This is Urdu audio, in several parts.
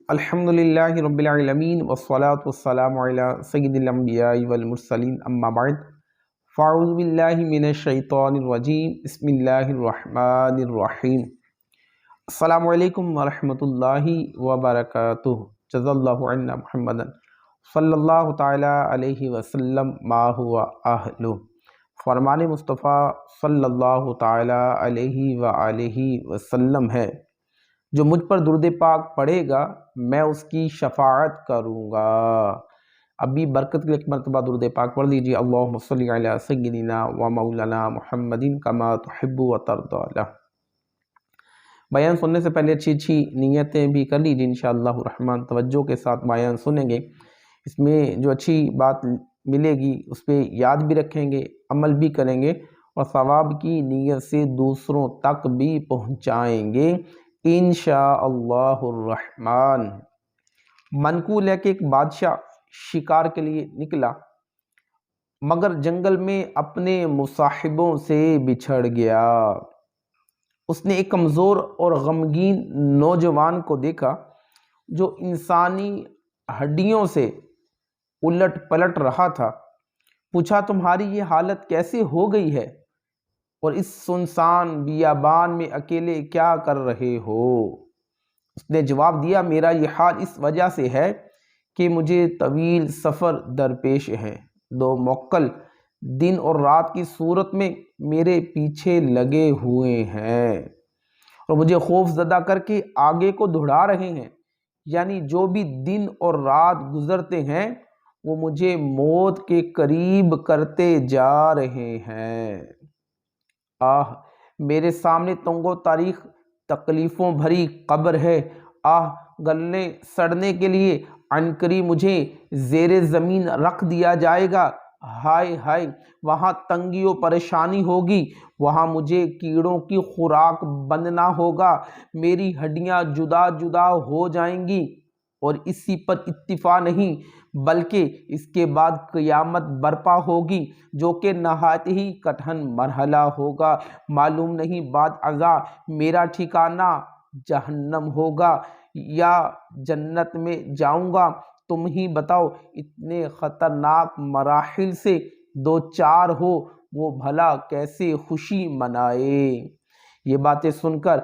الحمدللہ رب العالمین والصلاة والسلام علی سید الانبیاء والمرسلین اما بعد فاعوذ باللہ من الشیطان الرجیم بسم اللہ الرحمن الرحیم السلام علیکم ورحمۃ اللہ وبرکاتہ جزا اللہ عنا محمد صلی اللہ تعالی علیہ وسلم ما ہوا اہلہ۔ فرمان مصطفیٰ صلی اللہ تعالی علیہ وآلہ وسلم ہے، جو مجھ پر درود پاک پڑھے گا میں اس کی شفاعت کروں گا۔ ابھی برکت کے لیے ایک مرتبہ درود پاک پڑھ لیجیے، اللہم صلی علی سیدنا و مولانا محمد کما تحب و ترضی۔ بیان سننے سے پہلے اچھی نیتیں بھی کر لیجیے، انشاءاللہ الرحمن توجہ کے ساتھ بیان سنیں گے، اس میں جو اچھی بات ملے گی اس پہ یاد بھی رکھیں گے، عمل بھی کریں گے اور ثواب کی نیت سے دوسروں تک بھی پہنچائیں گے انشاءاللہ الرحمن۔ منقول ہے کہ ایک بادشاہ شکار کے لیے نکلا، مگر جنگل میں اپنے مصاحبوں سے بچھڑ گیا۔ اس نے ایک کمزور اور غمگین نوجوان کو دیکھا جو انسانی ہڈیوں سے الٹ پلٹ رہا تھا۔ پوچھا، تمہاری یہ حالت کیسے ہو گئی ہے اور اس سنسان بیابان میں اکیلے کیا کر رہے ہو؟ اس نے جواب دیا، میرا یہ حال اس وجہ سے ہے کہ مجھے طویل سفر درپیش ہے، دو موکل دن اور رات کی صورت میں میرے پیچھے لگے ہوئے ہیں اور مجھے خوف زدہ کر کے آگے کو دھڑا رہے ہیں، یعنی جو بھی دن اور رات گزرتے ہیں وہ مجھے موت کے قریب کرتے جا رہے ہیں۔ آہ، میرے سامنے تنگ و تاریخ تکلیفوں بھری قبر ہے۔ آہ، گلنے سڑنے کے لیے عنقریب مجھے زیر زمین رکھ دیا جائے گا۔ ہائے ہائے، وہاں تنگی و پریشانی ہوگی، وہاں مجھے کیڑوں کی خوراک بننا ہوگا، میری ہڈیاں جدا جدا ہو جائیں گی۔ اور اسی پر اکتفا نہیں بلکہ اس کے بعد قیامت برپا ہوگی، جو کہ نہایت ہی کٹھن مرحلہ ہوگا۔ معلوم نہیں بعد ازاں میرا ٹھکانہ جہنم ہوگا یا جنت میں جاؤں گا۔ تم ہی بتاؤ، اتنے خطرناک مراحل سے دو چار ہو وہ بھلا کیسے خوشی منائے؟ یہ باتیں سن کر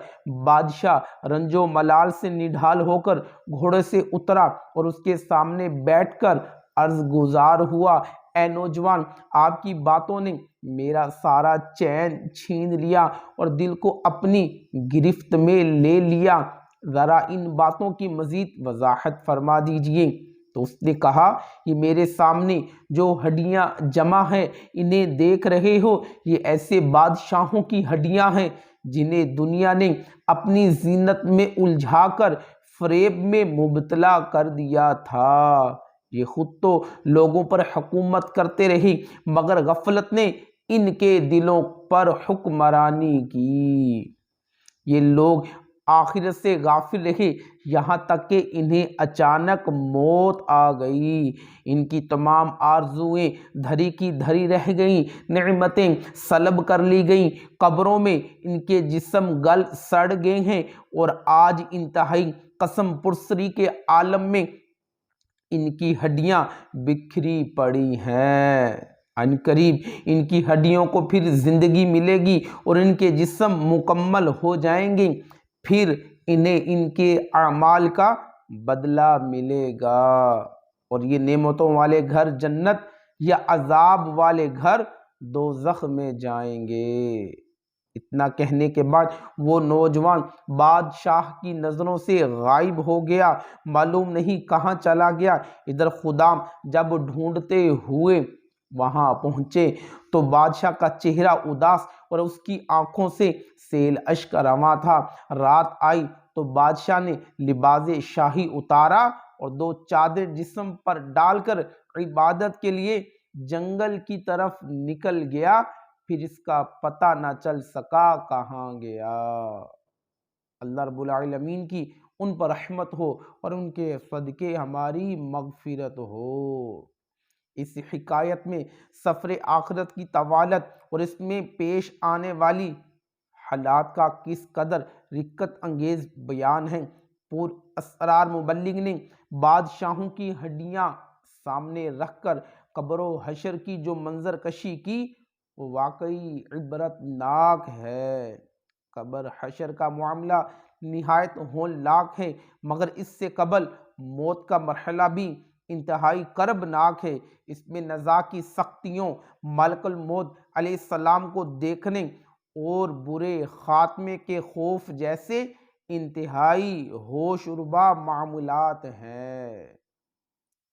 بادشاہ رنج و ملال سے نڈھال ہو کر گھوڑے سے اترا اور اس کے سامنے بیٹھ کر عرض گزار ہوا، اے نوجوان، آپ کی باتوں نے میرا سارا چین چھین لیا اور دل کو اپنی گرفت میں لے لیا، ذرا ان باتوں کی مزید وضاحت فرما دیجئے۔ تو اس نے کہا، یہ میرے سامنے جو ہڈیاں جمع ہیں انہیں دیکھ رہے ہو، یہ ایسے بادشاہوں کی ہڈیاں ہیں جنہیں دنیا نے اپنی زینت میں الجھا کر فریب میں مبتلا کر دیا تھا۔ یہ خود تو لوگوں پر حکومت کرتے رہے مگر غفلت نے ان کے دلوں پر حکمرانی کی۔ یہ لوگ آخرت سے غافل رہے، یہاں تک کہ انہیں اچانک موت آ گئی، ان کی تمام آرزوئیں دھری کی دھری رہ گئیں، نعمتیں سلب کر لی گئیں، قبروں میں ان کے جسم گل سڑ گئے ہیں اور آج انتہائی قسم پرسری کے عالم میں ان کی ہڈیاں بکھری پڑی ہیں۔ عنقریب ان کی ہڈیوں کو پھر زندگی ملے گی اور ان کے جسم مکمل ہو جائیں گے، پھر انہیں ان کے اعمال کا بدلہ ملے گا اور یہ نعمتوں والے گھر جنت یا عذاب والے گھر دوزخ میں جائیں گے۔ اتنا کہنے کے بعد وہ نوجوان بادشاہ کی نظروں سے غائب ہو گیا، معلوم نہیں کہاں چلا گیا۔ ادھر خدام جب ڈھونڈتے ہوئے وہاں پہنچے تو بادشاہ کا چہرہ اداس اور اس کی آنکھوں سے سیل اشک رواں تھا۔ رات آئی تو بادشاہ نے لباس شاہی اتارا اور دو چادر جسم پر ڈال کر عبادت کے لیے جنگل کی طرف نکل گیا، پھر اس کا پتہ نہ چل سکا کہاں گیا۔ اللہ رب العالمین کی ان پر رحمت ہو اور ان کے صدقے ہماری مغفرت ہو۔ اس حکایت میں سفر آخرت کی طوالت اور اس میں پیش آنے والی حالات کا کس قدر رقت انگیز بیان ہے۔ پر اسرار مبلغ نے بادشاہوں کی ہڈیاں سامنے رکھ کر قبر و حشر کی جو منظر کشی کی وہ واقعی عبرت ناک ہے۔ قبر حشر کا معاملہ نہایت ہولناک ہے، مگر اس سے قبل موت کا مرحلہ بھی انتہائی کرب ناک ہے۔ اس میں نزا کی سختیوں، ملک الموت علیہ السلام کو دیکھنے اور برے خاتمے کے خوف جیسے انتہائی ہوش ربا معاملات ہیں۔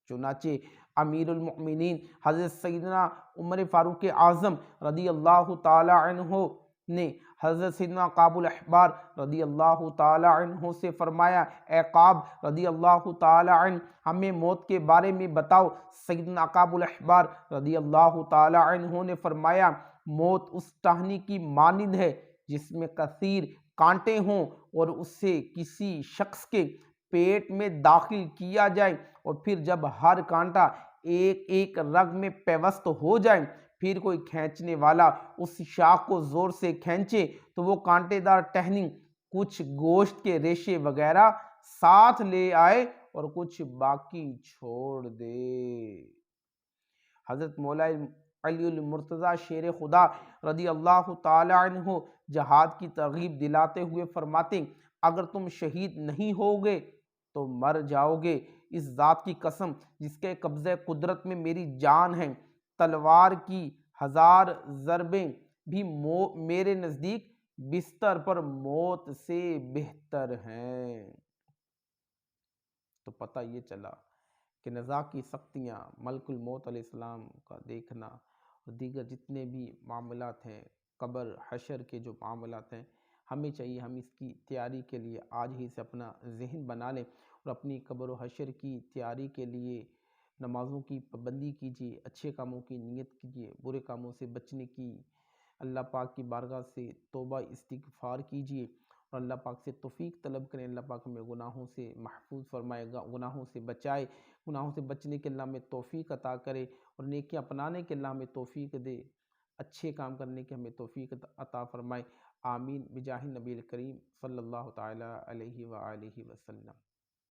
چنانچہ امیر المؤمنین حضرت سیدنا عمر فاروق اعظم رضی اللہ تعالی عنہ نے حضرت سیدنا کعب الاحبار رضی اللہ تعالی عنہ سے فرمایا، اے کعب رضی اللہ تعالی عنہ ہمیں موت کے بارے میں بتاؤ۔ سیدنا کعب الاحبار رضی اللہ تعالی عنہ نے فرمایا، موت اس ٹہنی کی مانند ہے جس میں کثیر کانٹے ہوں اور اسے کسی شخص کے پیٹ میں داخل کیا جائے اور پھر جب ہر کانٹا ایک ایک رگ میں پیوست ہو جائے پھر کوئی کھینچنے والا اس شاخ کو زور سے کھینچے تو وہ کانٹے دار ٹہنی کچھ گوشت کے ریشے وغیرہ ساتھ لے آئے اور کچھ باقی چھوڑ دے۔ حضرت مولا علی المرتضیٰ شیر خدا رضی اللہ تعالی عنہ جہاد کی ترغیب دلاتے ہوئے فرماتے، اگر تم شہید نہیں ہوگے تو مر جاؤ گے۔ اس ذات کی قسم جس کے قبضہ قدرت میں میری جان ہے، تلوار کی 1000 ضربیں بھی میرے نزدیک بستر پر موت سے بہتر ہیں۔ تو پتہ یہ چلا کہ نزا کی سختیاں، ملک الموت علیہ السلام کا دیکھنا اور دیگر جتنے بھی معاملات ہیں، قبر حشر کے جو معاملات ہیں، ہمیں چاہیے ہم اس کی تیاری کے لیے آج ہی سے اپنا ذہن بنا لیں اور اپنی قبر و حشر کی تیاری کے لیے نمازوں کی پابندی کیجیے، اچھے کاموں کی نیت کیجیے، برے کاموں سے بچنے کی اللہ پاک کی بارگاہ سے توبہ استغفار کیجیے اور اللہ پاک سے توفیق طلب کریں۔ اللہ پاک ہمیں گناہوں سے محفوظ فرمائے گا، گناہوں سے بچائے، گناہوں سے بچنے کے اللہ ہمیں توفیق عطا کرے اور نیکیاں اپنانے کے اللہ ہمیں توفیق دے، اچھے کام کرنے کے ہمیں توفیق عطا فرمائے۔ آمین بجاہ نبی الکریم صلی اللہ تعالی علیہ وآلہ وسلم۔